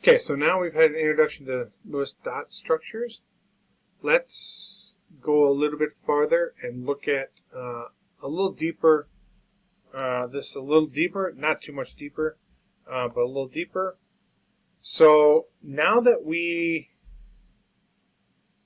Okay, so now we've had an introduction to Lewis dot structures. Let's go a little bit farther and look at a little deeper. This a little deeper, not too much deeper, but a little deeper. So now that we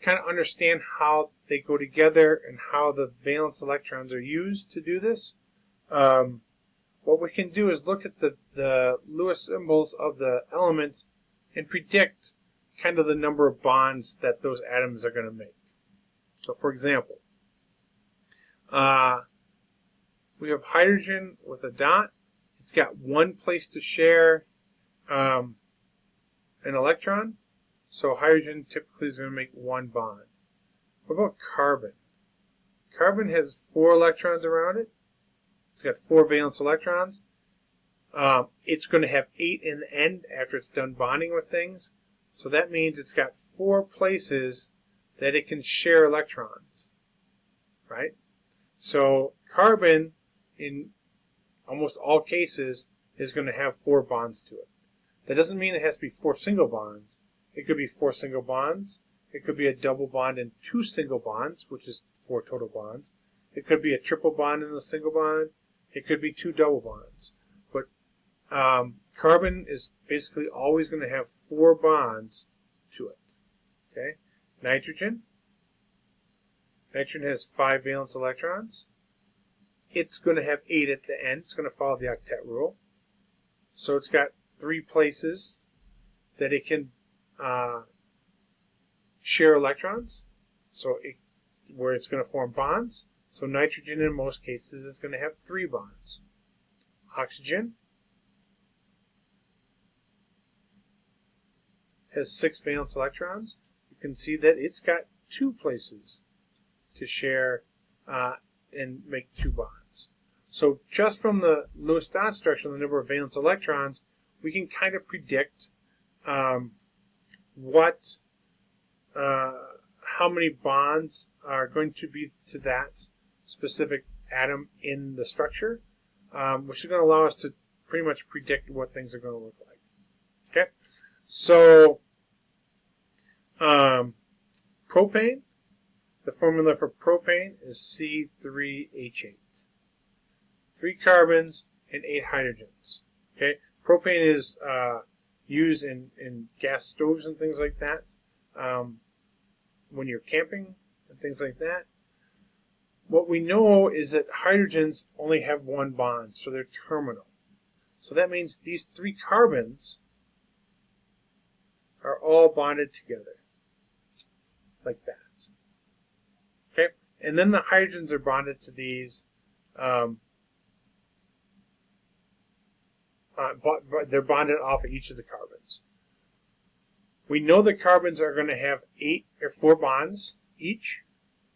kind of understand how they go together and how the valence electrons are used to do this, what we can do is look at the Lewis symbols of the elements and predict kind of the number of bonds that those atoms are going to make. So for example, we have hydrogen with a dot. It's got one place to share an electron. So hydrogen typically is going to make one bond. What about carbon? Carbon has 4 electrons around it. It's got 4 valence electrons. It's going to have 8 in the end after it's done bonding with things. So that means it's got 4 places that it can share electrons, right? So carbon, in almost all cases, is going to have 4 bonds to it. That doesn't mean it has to be 4 single bonds. It could be 4 single bonds. It could be a double bond and 2 single bonds, which is 4 total bonds. It could be a triple bond and a single bond. It could be 2 double bonds. But carbon is basically always going to have 4 bonds to it. Okay. Nitrogen. Nitrogen has 5 valence electrons. It's going to have 8 at the end. It's going to follow the octet rule. So it's got 3 places that it can share electrons. So where it's going to form bonds. So nitrogen in most cases is going to have 3 bonds. Oxygen has 6 valence electrons. You can see that it's got 2 places to share and make 2 bonds. So just from the Lewis dot structure, the number of valence electrons, we can kind of predict how many bonds are going to be to that specific atom in the structure, which is going to allow us to pretty much predict what things are going to look like. Okay, so propane, the formula for propane is C3H8. 3 carbons and 8 hydrogens. Okay, propane is used in gas stoves and things like that. When you're camping and things like that. What we know is that hydrogens only have 1 bond, so they're terminal. So that means these 3 carbons are all bonded together, like that. Okay, and then the hydrogens are bonded to these. They're bonded off of each of the carbons. We know the carbons are going to have 8 or 4 bonds each.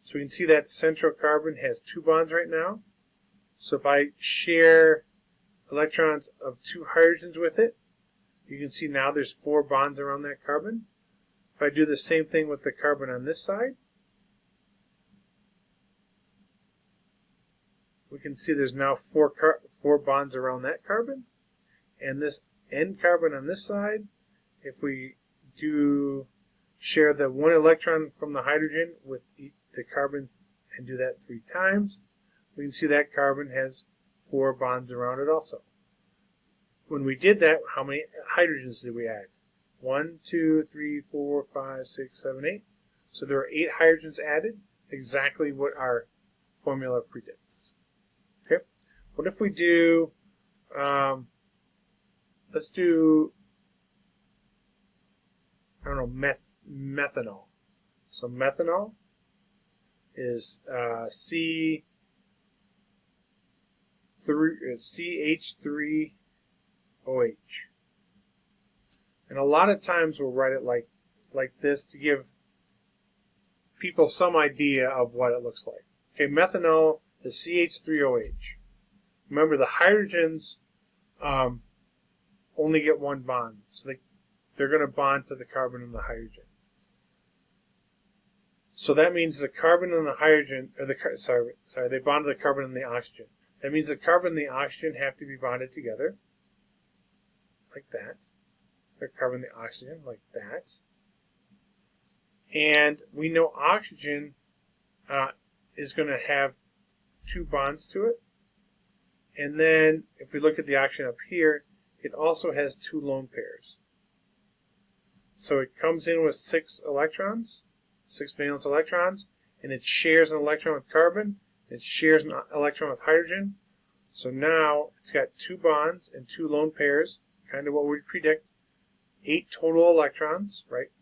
So we can see that central carbon has 2 bonds right now. So if I share electrons of 2 hydrogens with it, you can see now there's 4 bonds around that carbon. If I do the same thing with the carbon on this side, we can see there's now 4 bonds around that carbon. And this end carbon on this side, if we do share the 1 electron from the hydrogen with the carbon and do that 3 times, we can see that carbon has 4 bonds around it also. When we did that, how many hydrogens did we add? 1, 2, 3, 4, 5, 6, 7, 8. So there are 8 hydrogens added, exactly what our formula predicts. Okay. What if we do, let's do, I don't know, methanol. So methanol is CH3OH. And a lot of times we'll write it like this to give people some idea of what it looks like. Okay, methanol is CH3OH. Remember, the hydrogens only get 1 bond, so they're going to bond to the carbon and the hydrogen. So that means the carbon and the hydrogen, or they bond to the carbon and the oxygen. That means the carbon and the oxygen have to be bonded together, like that. the carbon and the oxygen, like that. And we know oxygen is going to have 2 bonds to it. And then if we look at the oxygen up here, it also has 2 lone pairs. So it comes in with 6 electrons, 6 valence electrons, and it shares an electron with carbon, it shares an electron with hydrogen. So now it's got 2 bonds and 2 lone pairs, kind of what we'd predict. 8 total electrons, right?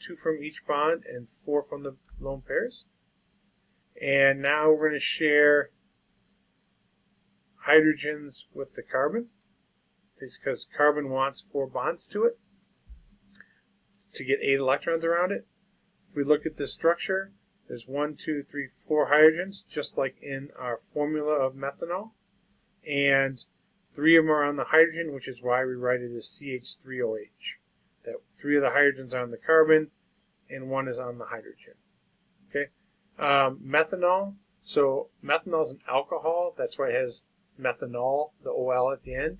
2 from each bond and 4 from the lone pairs. And now we're going to share hydrogens with the carbon. It's because carbon wants 4 bonds to it to get 8 electrons around it. If we look at this structure, there's 1, 2, 3, 4 hydrogens, just like in our formula of methanol. And 3 of them are on the hydrogen, which is why we write it as CH3OH. That 3 of the hydrogens are on the carbon, and 1 is on the hydrogen. Okay, methanol. So methanol is an alcohol. That's why it has methanol, the OL at the end.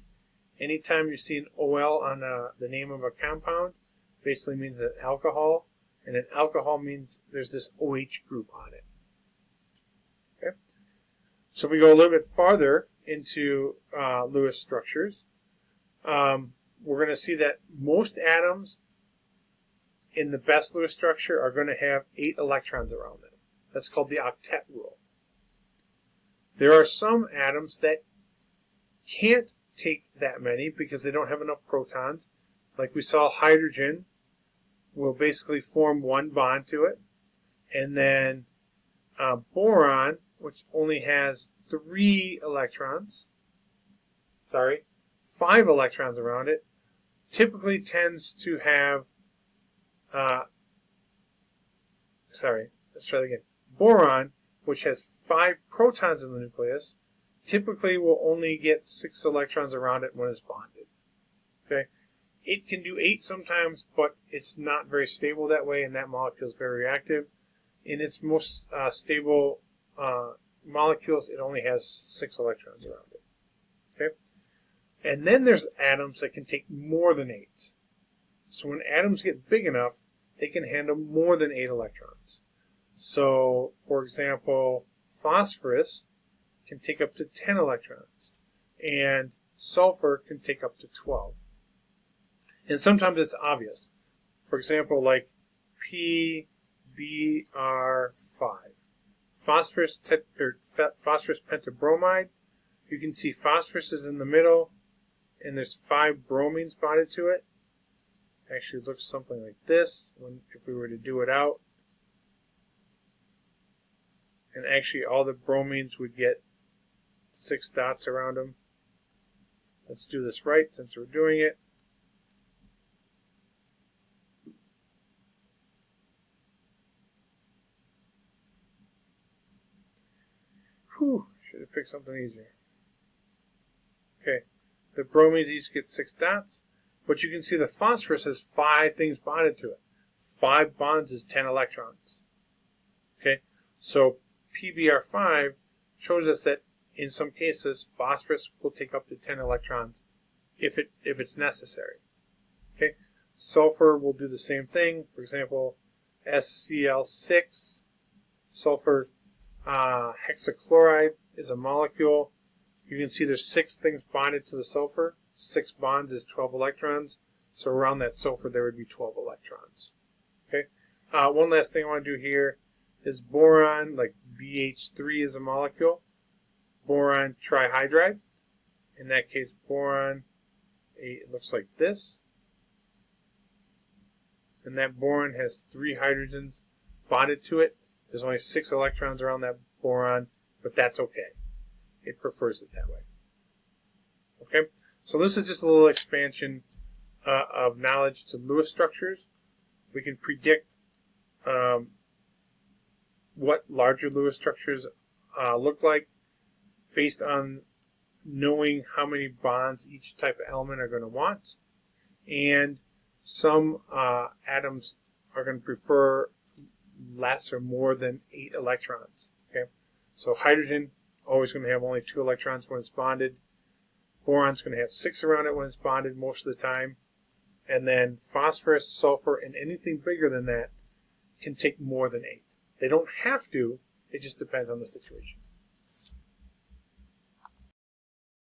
Anytime you see an OL on the name of a compound, basically means an alcohol, and an alcohol means there's this OH group on it. Okay, so if we go a little bit farther into Lewis structures, we're going to see that most atoms in the best Lewis structure are going to have 8 electrons around them. That's called the octet rule. There are some atoms that can't take that many because they don't have enough protons. Like we saw, hydrogen will basically form 1 bond to it. And then boron, which only has 5 electrons around it, typically tends to have, let's try that again. Boron, which has 5 protons in the nucleus, typically will only get 6 electrons around it when it's bonded. Okay, it can do 8 sometimes, but it's not very stable that way, and that molecule is very reactive. In its most stable molecules, it only has 6 electrons around it. Okay, and then there's atoms that can take more than 8. So when atoms get big enough, they can handle more than 8 electrons. So, for example, phosphorus can take up to 10 electrons, and sulfur can take up to 12. And sometimes it's obvious. For example, like PBr5, phosphorus pentabromide. You can see phosphorus is in the middle, and there's 5 bromines bonded to it. Actually, it looks something like this if we were to do it out. And actually, all the bromines would get 6 dots around them. Let's do this right since we're doing it. Whew, should have picked something easier. Okay, the bromines each get 6 dots, but you can see the phosphorus has 5 things bonded to it. 5 bonds is 10 electrons. Okay, so PBr5 shows us that in some cases phosphorus will take up to 10 electrons if it's necessary. Okay, sulfur will do the same thing. For example, SCl6, sulfur hexachloride is a molecule. You can see there's 6 things bonded to the sulfur. 6 bonds is 12 electrons. So around that sulfur there would be 12 electrons. Okay. One last thing I want to do here is boron, like BH3 is a molecule. Boron trihydride. In that case, boron, it looks like this. And that boron has 3 hydrogens bonded to it. There's only 6 electrons around that boron, but that's okay. It prefers it that way. Okay, so this is just a little expansion of knowledge to Lewis structures. We can predict what larger Lewis structures look like based on knowing how many bonds each type of element are going to want. And some atoms are going to prefer less or more than 8 electrons. Okay, so hydrogen always going to have only 2 electrons when it's bonded. Boron's going to have 6 around it when it's bonded most of the time. And then phosphorus, sulfur, and anything bigger than that can take more than 8. They don't have to. It just depends on the situation.